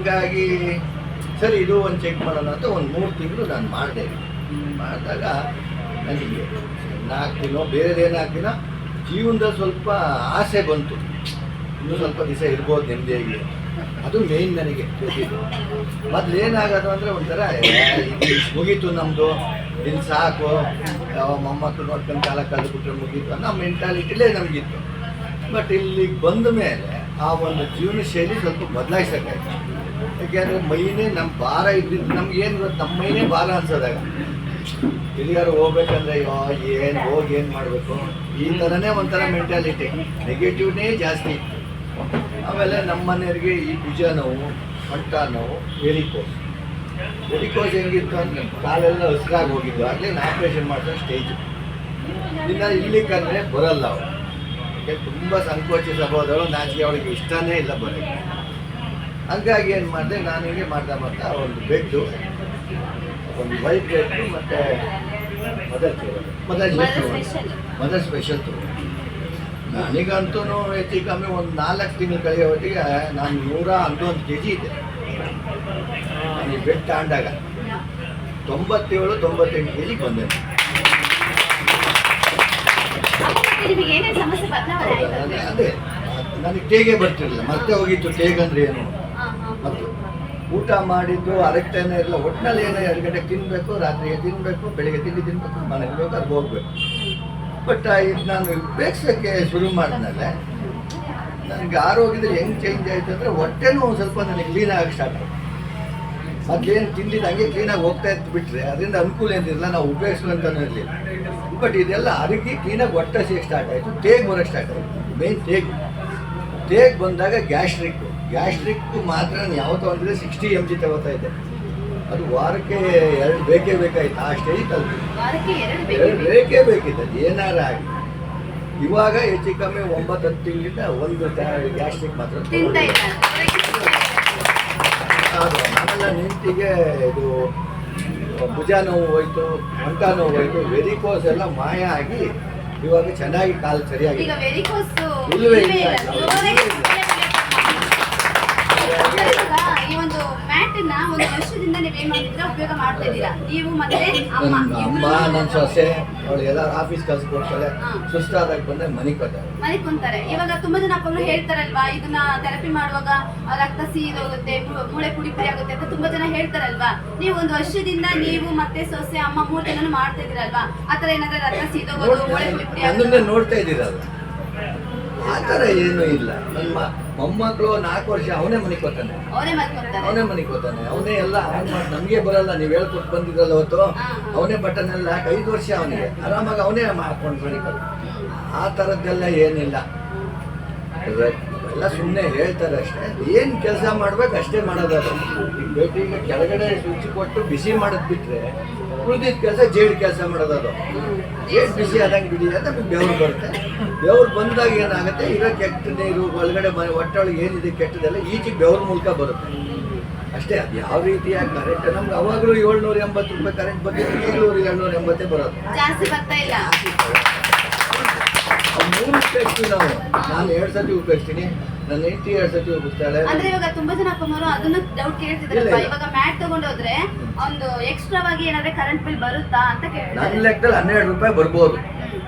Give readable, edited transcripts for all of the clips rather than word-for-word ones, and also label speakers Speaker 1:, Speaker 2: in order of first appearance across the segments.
Speaker 1: ಹಂಗಾಗಿ ಸರಿ ಇದು ಒಂದು ಚೆಕ್ ಮಾಡೋಣ ಅಂತ ಒಂದು 3 ತಿಂಗಳು ನಾನು ಮಾಡಿದೆ. ಮಾಡಿದಾಗ ನನಗೆ ಹಾಕ್ತೀನೋ ಬೇರೆದೇನು ಹಾಕ್ತೀನೋ ಜೀವನದಲ್ಲಿ ಸ್ವಲ್ಪ ಆಸೆ ಬಂತು, ಇನ್ನೂ ಸ್ವಲ್ಪ ದಿವಸ ಇರ್ಬೋದು ನೆಮ್ಮದಿಯಾಗಿ. ಅದು ಮೇಯ್ನ್ ನನಗೆ ಗೊತ್ತಿದ್ದು. ಮೊದಲು ಏನಾಗೋದು ಅಂದರೆ ಒಂಥರ ಮುಗೀತು ನಮ್ಮದು, ಇಲ್ಲಿ ಸಾಕು, ಮೊಮ್ಮಕ್ಕಳು ನೋಡ್ಕೊಂಡು ಕಾಲ ಕಳೆದುಬಿಟ್ರೆ ಮುಗೀತು ಅನ್ನೋ ಮೆಂಟಾಲಿಟಿಲೇ ನಮಗಿತ್ತು. ಬಟ್ ಇಲ್ಲಿಗೆ ಬಂದ ಮೇಲೆ ಆ ಒಂದು ಜೀವನ ಶೈಲಿ ಸ್ವಲ್ಪ ಬದಲಾಯಿಸೋಕ್ಕಾಯ್ತು. ಯಾಕೆಂದರೆ ಮೈನೇ ನಮ್ಮ ಭಾರ ಇದ್ದಿದ್ದು ನಮ್ಗೇನು ಗೊತ್ತು, ನಮ್ಮ ಮೈನೇ ಭಾರ ಅನ್ಸೋದಾಗ ಎಲ್ಲಿಗಾರು ಹೋಗ್ಬೇಕಂದ್ರೆ ಏನು ಹೋಗಿ ಏನು ಮಾಡಬೇಕು ಈ ಥರನೇ ಒಂಥರ ಮೆಂಟಾಲಿಟಿ, ನೆಗೆಟಿವ್ನೇ ಜಾಸ್ತಿ. ಆಮೇಲೆ ನಮ್ಮ ಮನೆಯವ್ರಿಗೆ ಈ ಭುಜ ನೋವು, ಹೊಟ್ಟ ನೋವು, ವೆರಿಕೋಸ್ ಹೆಂಗಿತ್ತು ಅಂದರೆ ಕಾಲೆಲ್ಲ ಹಸಿರಾಗಿ ಹೋಗಿದ್ದು, ಆಗಲೇ ಆಪ್ರೇಷನ್ ಮಾಡಿಸೋ ಸ್ಟೇಜ್. ಇನ್ನು ಇಲ್ಲಿ ಕಂಡ್ರೆ ಬರಲ್ಲ ಅವರು, ತುಂಬ ಸಂಕೋಚಿ ಸ್ವಭಾವದವಳು, ನಾಚಿಕೆ, ಅವಳಿಗೆ ಇಷ್ಟನೇ ಇಲ್ಲ ಬರೋಕ್ಕೆ. ಹಂಗಾಗಿ ಏನು ಮಾಡಿದೆ, ನಾನು ಹಿಂಗೆ ಮಾಡ್ತಾ ಒಂದು ಬೆಡ್ಡು, ಒಂದು ವೈಟ್ ಬೆಡ್ಡು ಮತ್ತು ಮದರ್ ಸ್ಪೆಷಲ್ ತಗೊಂಡು ನನಗಂತೂ ಹೆಚ್ಚು ಕಮ್ಮಿ ಒಂದು 4 ತಿಂಗಳು ಕಳೆಯೋ ಹೊತ್ತಿಗೆ ನಾನು 111 kg ಇದ್ದೆ. ನಾನು ಈ ಬೆಡ್ ತಗೊಂಡಾಗ 97-98 kg ಬಂದೆ. ಅದೇ ನನಗೆ ಟೇಗೆ ಬರ್ತಿರಲಿಲ್ಲ, ಮತ್ತೆ ಹೋಗಿತ್ತು ಟೇಗ್ ಅಂದರೆ ಏನು, ಮತ್ತು ಊಟ ಮಾಡಿದ್ದು ಅರಗ್ತಾನೆ ಇರಲಿಲ್ಲ. ಒಟ್ಟಿನಲ್ಲಿ ಏನೋ 2 ಗಂಟೆಗೆ ತಿನ್ನಬೇಕು, ರಾತ್ರಿಗೆ ತಿನ್ನಬೇಕು, ಬೆಳಿಗ್ಗೆ ತಿನ್ನಬೇಕು, ಮನೆಗೆ ಬೇಕು, ಅದು ಹೋಗ್ಬೇಕು. ಬಟ್ ಇದು ನಾನು ಉಪಯೋಗಿಸೋಕ್ಕೆ ಶುರು ಮಾಡಿದ್ಮೇಲೆ ನನಗೆ ಆರೋಗ್ಯದಲ್ಲಿ ಹೆಂಗೆ ಚೇಂಜ್ ಆಯಿತು ಅಂದರೆ ಹೊಟ್ಟೆನೂ ಒಂದು ಸ್ವಲ್ಪ ನನಗೆ ಕ್ಲೀನಾಗಿ ಸ್ಟಾರ್ಟ್ ಆಯಿತು. ಮೊದಲೇನು ತಿಂದಿದ್ದು ಹಂಗೆ ಕ್ಲೀನಾಗಿ ಹೋಗ್ತಾ ಇತ್ತು ಬಿಟ್ಟರೆ ಅದರಿಂದ ಅನುಕೂಲ ಏನಿರಲಿಲ್ಲ, ನಾವು ಉಪಯೋಗಿಸುವಂತನೂ ಇರಲಿಲ್ಲ. ಬಟ್ ಇದೆಲ್ಲ ಅರಗಿ ಕ್ಲೀನಾಗಿ ಹೊಟ್ಟೆ ಸಿಗೋಕ್ಕೆ ಸ್ಟಾರ್ಟ್ ಆಯಿತು, ಟೇಗ್ ಬರೋಕ್ಕೆ ಸ್ಟಾರ್ಟ್ ಆಯಿತು. ಮೇನ್ ಟೇಗ್ ಬಂದಾಗ ಗ್ಯಾಸ್ಟ್ರಿಕ್ಕು ಮಾತ್ರ ನಾನು ಯಾವತ್ತೂ ಅಂದರೆ 60 mg ತಗೋತಾ ಇದ್ದೆ. ಅದು ವಾರಕ್ಕೆ 2 ಬೇಕೇ ಬೇಕಾಯ್ತು, ಆ ಸ್ಟೇಜ್ ತಲುಪಿ 2 ಬೇಕೇ ಬೇಕಿತ್ತು, ಅದು ಏನಾರ ಆಗಿ. ಇವಾಗ ಹೆಚ್ಚು ಕಮ್ಮಿ 9-10 ತಿಂಗಳಿಂದ ಒಂದು ಗ್ಯಾಸ್ಟ್ರಿಕ್ ಮಾತ್ರ. ಆಮೇಲೆ ನಿಂತಿಗೆ ಇದು ಭುಜ ನೋವು ಹೋಯ್ತು, ಹೊಂಟ ನೋವು ಹೋಯ್ತು, ವೆರಿಕೋಸ್ ಎಲ್ಲ ಮಾಯ ಆಗಿ ಇವಾಗ ಚೆನ್ನಾಗಿ ಕಾಲು ಸರಿಯಾಗಿ ಇಲ್ಲವೇ
Speaker 2: ಈ ಒಂದು ಮ್ಯಾಟನ್ನ ಒಂದು ವರ್ಷದಿಂದ ನೀವೇನ್ ಮಾಡಿದ್ರೆ ಉಪಯೋಗ ಮಾಡ್ತಾ ಇದ್ದೀರಾ ನೀವು ಮತ್ತೆ ಅಮ್ಮ?
Speaker 1: ನನ್ನ ಸೊಸೆ ಅವಳು ಎಲ್ಲಾರು ಆಫೀಸ್ ಕಳ್ಸಿಕೊಡ್ತಾರೆ, ಸುಸ್ತಾದಾಗ ಬಂದ್ರೆ ಮನೆ
Speaker 2: ಕುಂತಾರೆ. ಇವಾಗ ತುಂಬಾ ಜನ ಅಪ್ಪಗಳು ಹೇಳ್ತಾರಲ್ವಾ, ಇದನ್ನ ಥೆರಪಿ ಮಾಡುವಾಗ ರಕ್ತ ಸೀದೋಗುತ್ತೆ, ಮೂಳೆ ಪುಡಿ ಆಗುತ್ತೆ ಅಂತ ತುಂಬಾ ಜನ ಹೇಳ್ತಾರಲ್ವಾ. ನೀವು ಒಂದು ವರ್ಷದಿಂದ ನೀವು ಮತ್ತೆ ಸೊಸೆ ಅಮ್ಮ 3 ಜನನು ಮಾಡ್ತಾ ಇದ್ದೀರಲ್ವಾ, ಆತರ ಏನಾದ್ರೆ ರಕ್ತ ಸೀದೋಗೋದು, ಮೂಳೆ ಪುಡಿ
Speaker 1: ಅದನ್ನೇ ನೋಡ್ತಾ ಇದ್ದೀರಲ್ಲ, ಆ ಥರ ಏನೂ ಇಲ್ಲ. ನನ್ನ ಮೊಮ್ಮಕ್ಕಳು 4 ವರ್ಷ ಅವನೇ ಮನಿಕೋತಾನೆ, ಅವನೇ ಎಲ್ಲ ನಮಗೆ ಬರಲ್ಲ. ನೀವು ಹೇಳ್ಕೊಟ್ಟು ಬಂದಿದ್ರಲ್ಲ ಅವತ್ತು, ಅವನೇ ಬಟನ್ ಎಲ್ಲ 5 ವರ್ಷ ಅವನಿಗೆ ಆರಾಮಾಗಿ ಅವನೇ ಮಾಡ್ಕೊಂಡು ಮನಿಕೋದು. ಆ ಥರದ್ದೆಲ್ಲ ಏನಿಲ್ಲ, ಎಲ್ಲ ಸುಮ್ಮನೆ ಹೇಳ್ತಾರೆ ಅಷ್ಟೇ. ಏನು ಕೆಲಸ ಮಾಡ್ಬೇಕು ಅಷ್ಟೇ ಮಾಡೋದು. ಈಗ ಕೆಳಗಡೆ ಸ್ವಿಚ್ ಕೊಟ್ಟು ಬಿಸಿ ಮಾಡೋದು ಬಿಟ್ಟರೆ ಉಳಿದಿದ್ದ ಕೆಲಸ ಜೇಡ್ ಕೆಲಸ ಮಾಡೋದು. ಅದು ಜೇಡ್ ಬಿಸಿ ಆದಂಗೆ ಬಿಡಿ ಅಂತ ಬೆವರು ಬರುತ್ತೆ. ಬೆವರು ಬಂದಾಗ ಏನಾಗುತ್ತೆ, ಇರೋ ಕೆಟ್ಟ ನೀರು ಒಳಗಡೆ ಹೊಟ್ಟೆಯೊಳಗೆ ಏನಿದೆ ಕೆಟ್ಟದೆಲ್ಲ ಈಚೆಗೆ ಬೆವ್ರ ಮೂಲಕ ಬರುತ್ತೆ ಅಷ್ಟೇ. ಅದು ಯಾವ ರೀತಿಯ ಕರೆಂಟ್ ನಮ್ಗೆ ಅವಾಗಲೂ 780 ರೂಪಾಯಿ ಕರೆಂಟ್ ಬಂದಿದ್ದು, ಈಗಲೂ 780 ಬರೋದು,
Speaker 2: ಜಾಸ್ತಿ ಬರ್ತಾ ಇಲ್ಲ.
Speaker 1: 3 ಉಪಯೋಗಿಸ್ತೀವಿ ನಾವು. ನಾನು 2 ಸತಿ ಉಪಯೋಗಿಸ್ತೀನಿ, ನನ್ನ ಹೆಂಡತಿ 2 ಸತಿ ಉಪಯೋಗಿಸ್ತಾಳೆ.
Speaker 2: ಅಂದ್ರೆ ಇವಾಗ ತುಂಬಾ ಜನ ಅಪ್ಪಮ್ಮರು ಅದನ್ನ ಡೌಟ್ ಕೇಳ್ತಿದ್ರಪ್ಪ, ಇವಾಗ ಮ್ಯಾಟ್ ತಗೊಂಡೋದ್ರೆ ಒಂದು ಎಕ್ಸ್ಟ್ರಾವಾಗಿ ಏನಾದ್ರೆ ಕರೆಂಟ್ ಬಿಲ್ ಬರುತ್ತಾ ಅಂತ ಕೇಳ್ತಾರೆ.
Speaker 1: ನನ್ನ ಲೆಕ್ಕದಲ್ಲಿ 12 ರೂಪಾಯಿ ಬರ್ಬೋದು.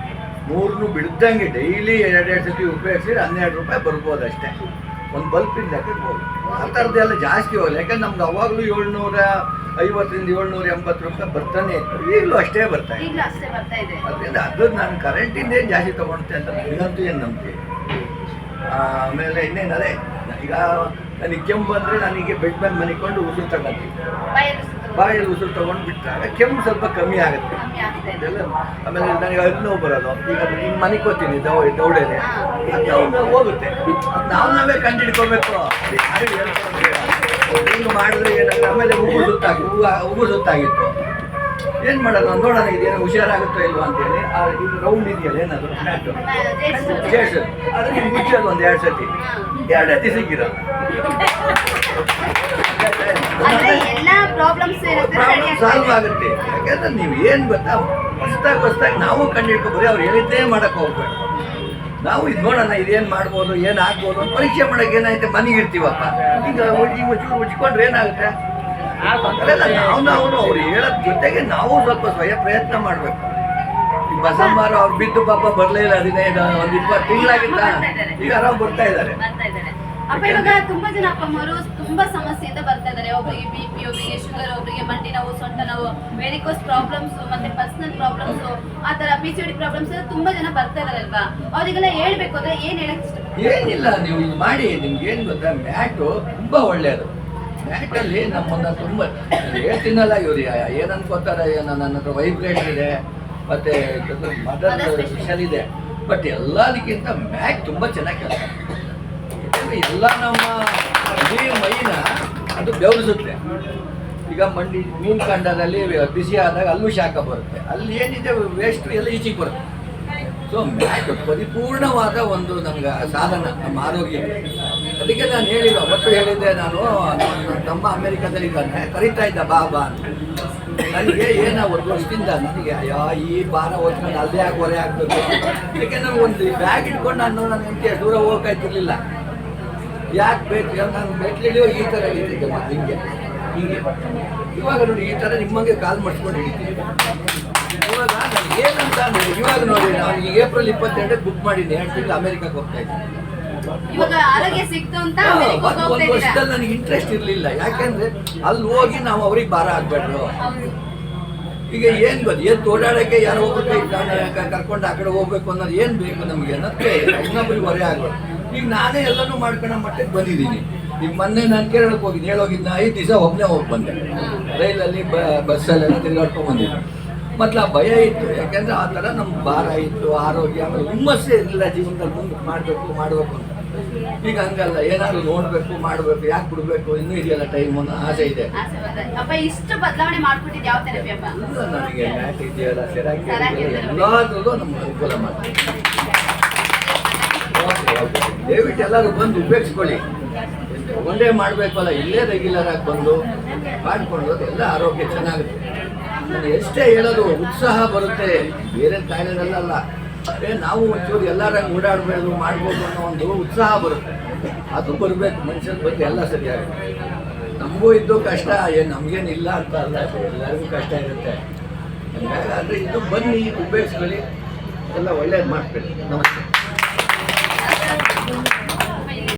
Speaker 1: 3 ಬಿಡ್ದಂಗೆ ಡೈಲಿ 2 ಸತಿ ಉಪಯೋಗಿಸಿದ್ರೆ 12 ರೂಪಾಯಿ ಬರ್ಬೋದು ಅಷ್ಟೇ. ಒಂದು ಬಲ್ಪಿನ ಲೆಕ್ಕಕ್ಕೆ ಹೋಗಿ ಆ ಥರದ್ದೆಲ್ಲ ಜಾಸ್ತಿ ಹೋಗಲ್ಲ. ಯಾಕಂದ್ರೆ ನಮ್ಗೆ ಅವಾಗಲೂ 750ರಿಂದ 780 ರೂಪಾಯಿ ಬರ್ತಾನೆ ಇತ್ತು, ಈಗಲೂ ಅಷ್ಟೇ ಬರ್ತಾ ಇದೆ. ಅದರಿಂದ ಅದು ನಾನು ಕರೆಂಟಿಂದ ಏನು ಜಾಸ್ತಿ ತೊಗೊಳುತ್ತೆ ಅಂತ ನನಗಂತೂ ಏನು ನಂಬಿಕೆ. ಆಮೇಲೆ ಇನ್ನೇನು ಅದೇ, ಈಗ ನನಗೆ ಕೆಮ್ಮು ಬಂದರೆ ನನಗೆ ಬೆಡ್ ಮೇಲೆ ಮನಿಕೊಂಡು ಉಸಿರು ತಗೊಂತೀವಿ, ಬಾಯಲ್ಲಿ ಉಸಿರು ತೊಗೊಂಡು ಬಿಟ್ಟಾಗ ಕೆಮ್ಮು ಸ್ವಲ್ಪ ಕಮ್ಮಿ ಆಗುತ್ತೆ ಇದೆಲ್ಲ. ಆಮೇಲೆ ನನಗೆ ಹಲ್ಲು ಬರೋದು, ಈಗ ಹಿಂಗೆ ಮನಿಕೋತೀನಿ ದೌಡೇನೆ, ಅದು ಹೋಗುತ್ತೆ. ನಾವೇ ಕಂಡು ಹಿಡ್ಕೋಬೇಕು, ಯಾರಿಗೆ ಹೇಳ್ಕೊಂಡು ಹಿಂಗೆ ಮಾಡಿದ್ರೆ ಏನಾಗುತ್ತೆ. ಆಮೇಲೆ ಉಗುರು ಸುತ್ತಾಗಿತ್ತು, ಏನು ಮಾಡೋದು ನೋಡೋಣ, ಇದೇನು ಹುಷಾರಾಗುತ್ತೋ ಇಲ್ವಾ ಅಂತೇಳಿ. ಇದು ರೌಂಡ್ ಇದೆಯಲ್ಲ ಏನದು ಫ್ಲ್ಯಾಟು ಜೇಸ್, ಅದಕ್ಕೆ ಮುಚ್ಚೋದು ಒಂದು 2 ಸತಿ, 2 ದಿವಸಕ್ಕಿರೋ ಸಾಲ್ವ್ ಆಗುತ್ತೆ. ಯಾಕಂದ್ರೆ ನೀವು ಏನು ಗೊತ್ತಾ, ಹೊಸ್ದಾಗಿ ನಾವು ಕಂಡು ಹಿಡ್ಕೊಬರಿ, ಅವ್ರು ಹೇಳಿದ್ದೇ ಮಾಡಕ್ಕೆ ಹೋಗ್ಬೇಡ. ನಾವು ಇದು ನೋಡೋಣ ಇದೇನು ಮಾಡ್ಬೋದು ಏನು ಆಗ್ಬೋದು ಅಂತ ಪರೀಕ್ಷೆ ಮಾಡೋಕೆ ಏನಾಯ್ತು ಮನೆಗೆ ಇರ್ತೀವಪ್ಪ ಈಗ ಉಜ್ಕೊಂಡ್ರೆ ಏನಾಗುತ್ತೆ ಅದೆಲ್ಲ ನಾವು ಅವ್ರು ಹೇಳೋದ್ ಜೊತೆಗೆ ನಾವು ಸ್ವಲ್ಪ ಸ್ವಯಂ ಪ್ರಯತ್ನ ಮಾಡಬೇಕು. ಈ ಬಸಮ್ಮರು ಅವ್ರು ಬಿದ್ದು ಪಾಪ ಬರಲೇ ಇಲ್ಲ 15 ಒಂದು 20 ತಿಂಗಳಾಗಿತ್ತ ಈಗ ಆರಾಮ್ ಬರ್ತಾ ಇದ್ದಾರೆ.
Speaker 2: ಅಪ್ಪ ಇವಾಗ ತುಂಬಾ ಜನ ಅಪ್ಪ ಅಮ್ಮರು ತುಂಬಾ ಸಮಸ್ಯೆಯಿಂದ ಬರ್ತಾ ಇದಾರೆ. ಒಬ್ಬರಿಗೆ BP, ಒಬ್ಬರಿಗೆ ಶುಗರ್, ಒಬ್ಬರಿಗೆ ಮಂಡಿ ನೋವು, ಸೊಂಟ ನೋವು, ವೆರಿಕೋಸ್ ಪ್ರಾಬ್ಲಮ್ಸ್, ಮತ್ತೆ ಪರ್ಸನಲ್ ಪ್ರಾಬ್ಲಮ್ಸ್, ಆ ತರ PCOD ಪ್ರಾಬ್ಲಮ್ಸ್ ತುಂಬಾ ಜನ ಬರ್ತಾ ಇದಾರಲ್ವಾ? ಅವರಿಗೆಲ್ಲ ಹೇಳ್ಬೇಕು ಅಂದ್ರೆ ಏನ್ ಹೇಳಕ್ ಇಷ್ಟಪಡ್ತೀರಾ?
Speaker 1: ಏನಿಲ್ಲ, ನೀವು ಇದು ಮಾಡಿ. ನಿಮ್ಗೆ ಏನ್ ಗೊತ್ತಾ, ಮ್ಯಾಟು ತುಂಬಾ ಒಳ್ಳೆಯದು. ಮ್ಯಾಟಲ್ಲಿ ನಮ್ಮನ್ನ ತುಂಬಾ ಹೇಳ್ತೀನಲ್ಲ, ಇವ್ರು ಏನ್ ಅನ್ಕೋತಾರೆ, ನನ್ನ ಹತ್ರ ವೈಬ್ರೇಟರ್ ಇದೆ ಮತ್ತೆ ಮದರ್ ಸ್ಪೆಷಲ್ ಇದೆ, ಬಟ್ ಎಲ್ಲದಕ್ಕಿಂತ ಮ್ಯಾಟ್ ತುಂಬಾ ಚೆನ್ನಾಗಿ ಕೆಲಸ. ಎಲ್ಲ ನಮ್ಮ ಇಡೀ ಮೈನ ಅದು ಬೆವರಿಸುತ್ತೆ. ಈಗ ಮಂಡಿ ಮೀನು ಖಂಡದಲ್ಲಿ ಬಿಸಿ ಆದಾಗ ಅಲ್ಲೂ ಶಾಖ ಬರುತ್ತೆ, ಅಲ್ಲಿ ಏನಿದೆ ವೇಸ್ಟ್ ಎಲ್ಲ ಈಚೆಗೆ ಬರುತ್ತೆ. ಸೊ ಮ್ಯಾಟ್ ಪರಿಪೂರ್ಣವಾದ ಒಂದು ನಮ್ಗೆ ಸಾಧನ ನಮ್ಮ ಆರೋಗ್ಯ. ಅದಕ್ಕೆ ನಾನು ಅವತ್ತು ಹೇಳಿದ್ದೆ, ನಾನು ನನ್ನ ತಮ್ಮ ಅಮೆರಿಕಾದಲ್ಲಿ ಇದ್ದಾನೆ, ಕರೀತಾ ಇದ್ದ ಬಾ ಅಂತ. ನನಗೆ ಒಂದು ವರ್ಷದಿಂದ ನನಗೆ ಈ ಭಾರ ಹೊತ್ಕೊಂಡು ಅಲ್ಲೇ ಆಗಿ ಹೊರೆ ಆಗ್ಬೇಕು. ಅದಕ್ಕೆ ನನಗೊಂದು ಬ್ಯಾಗ್ ಇಟ್ಕೊಂಡು ನನ್ನ ಹೆಂಡತಿ ದೂರ ಹೋಗ್ತಾಯಿರ್ಲಿಲ್ಲ. ಯಾಕೆ ಬೇಕು, ನಾನು ಮೆಟ್ಲಿಳಿಯೋ ಈ ಥರ ಹಿಡಿತಿದ್ದೆ ಹಿಂಗೆ. ಇವಾಗ ನೋಡಿ ಈ ಥರ ನಿಮ್ಮಂಗೆ ಕಾಲ್ ಮಾಡಿಸ್ಕೊಂಡು ಹಿಡಿತೀನಿ. ಇವಾಗ ನಾನು ಏನಂತ ಅಂದರೆ, ಇವಾಗ ನೋಡಿ ನಾವು ಈಗ ಏಪ್ರಿಲ್ 22 ಬುಕ್ ಮಾಡಿದ್ದೀನಿ, 2 ತಿಂಗಳು ಅಮೆರಿಕಕ್ಕೆ ಹೋಗ್ತಾ ಇದ್ದೀನಿ.
Speaker 2: ಇವಾಗ ಆರೋಗ್ಯ ಸಿಕ್ತು ಅಂತ
Speaker 1: ಒಂದು ವರ್ಷದಲ್ಲಿ ನನಗೆ ಇಂಟ್ರೆಸ್ಟ್ ಇರಲಿಲ್ಲ. ಯಾಕೆಂದ್ರೆ ಅಲ್ಲಿ ಹೋಗಿ ನಾವು ಅವ್ರಿಗೆ ಭಾರ ಆಗ್ಬೇಡ್ರು. ಈಗ ಏನು ಗೊತ್ತು, ಏನು ತೋಡಾಡೋಕ್ಕೆ ಯಾರೋ ಒಬ್ಬರು ಕರ್ಕೊಂಡು ಆ ಕಡೆ ಹೋಗ್ಬೇಕು ಅನ್ನೋದು ಏನು ಬೇಕು ನಮಗೆ ಅನ್ನೋದಕ್ಕೆ ಇನ್ನೊಬ್ರಿಗೆ ಹೊರೆ ಆಗ್ಬೇಕು. ಈಗ ನಾನೇ ಎಲ್ಲನೂ ಮಾಡ್ಕೊಳ್ಳೋ ಮಟ್ಟಕ್ಕೆ ಬಂದಿದ್ದೀನಿ. ಈಗ ಮೊನ್ನೆ ನಾನು ಕೇರಳಕ್ಕೆ ಹೋಗಿದ್ದು, ಹೇಳೋಗಿದ್ದು 5 ದಿವಸ ಒಬ್ಬನೇ ಹೋಗಿ ಬಂದೆ. ರೈಲಲ್ಲಿ ಬಸ್ಸಲ್ಲೆಲ್ಲ ತಿರುಗಾಡ್ಕೊಂಡು ಬಂದಿದ್ದೆ. ಮೊದಲು ಆ ಭಯ ಇತ್ತು, ಯಾಕೆಂದರೆ ಆ ಥರ ನಮ್ಗೆ ಭಾರ ಇತ್ತು, ಆರೋಗ್ಯ ಆಮೇಲೆ ಹುಮ್ಮಸ್ಸೇ ಇರಲಿಲ್ಲ ಜೀವನದಲ್ಲಿ ಮುಂದೆ ಮಾಡಬೇಕು ಅಂತ. ಈಗ ಹಂಗಲ್ಲ, ಏನಾದ್ರು ನೋಡಬೇಕು ಮಾಡಬೇಕು, ಯಾಕೆ ಬಿಡಬೇಕು, ಇನ್ನೂ ಇದೆಯಲ್ಲ ಟೈಮ್ ಅನ್ನೋ ಆಸೆ ಇದೆ.
Speaker 2: ಇಷ್ಟು ಬದಲಾವಣೆ ಮಾಡ್ಕೊಟ್ಟಿದ್ದು ಯಾವ ಥೆರಪಿ ಅಪ್ಪ?
Speaker 1: ನನಗೆ ಮ್ಯಾಟ್ ಇದೆಯಲ್ಲ, ಸೆರಾಕಿ ಎಲ್ಲಾದ್ರಲ್ಲೂ ನಮ್ಗೆ ಅನುಕೂಲ ಮಾಡ್ತೀವಿ. ದಯವಿಟ್ಟು ಎಲ್ಲರೂ ಬಂದು ಉಪಯೋಗಿಸ್ಕೊಳ್ಳಿ. ಒಂದೇ ಮಾಡಬೇಕಲ್ಲ, ಇಲ್ಲೇ ರೆಗ್ಯುಲರ್ ಆಗಿ ಬಂದು ಮಾಡಿಕೊಂಡು ಎಲ್ಲ ಆರೋಗ್ಯ ಚೆನ್ನಾಗುತ್ತೆ. ನಾನು ಎಷ್ಟೇ ಹೇಳೋದು, ಉತ್ಸಾಹ ಬರುತ್ತೆ, ಬೇರೆ ಕಾಯಿಲೆಗಳಲ್ಲ. ನಾವು ಒಂಚೂರು ಎಲ್ಲರಂಗೆ ಓಡಾಡಬೇಕು ಮಾಡ್ಬೋದು ಅನ್ನೋ ಒಂದು ಉತ್ಸಾಹ ಬರುತ್ತೆ. ಅದು ಬರಬೇಕು ಮನುಷ್ಯನ ಬಗ್ಗೆ, ಎಲ್ಲ ಸರಿಯಾಗುತ್ತೆ. ನಮಗೂ ಇದ್ದು ಕಷ್ಟ, ನಮಗೇನಿಲ್ಲ ಅಂತ ಅಲ್ಲ, ಎಲ್ಲರಿಗೂ ಕಷ್ಟ ಇರುತ್ತೆ. ಹಾಗಾಗಿ ಇದು ಬನ್ನಿ, ಉಪಯೋಗಿಸ್ಕೊಳ್ಳಿ, ಎಲ್ಲ ಒಳ್ಳೇದು ಮಾಡ್ಕೊಳ್ಳಿ. ನಮಸ್ತೆ.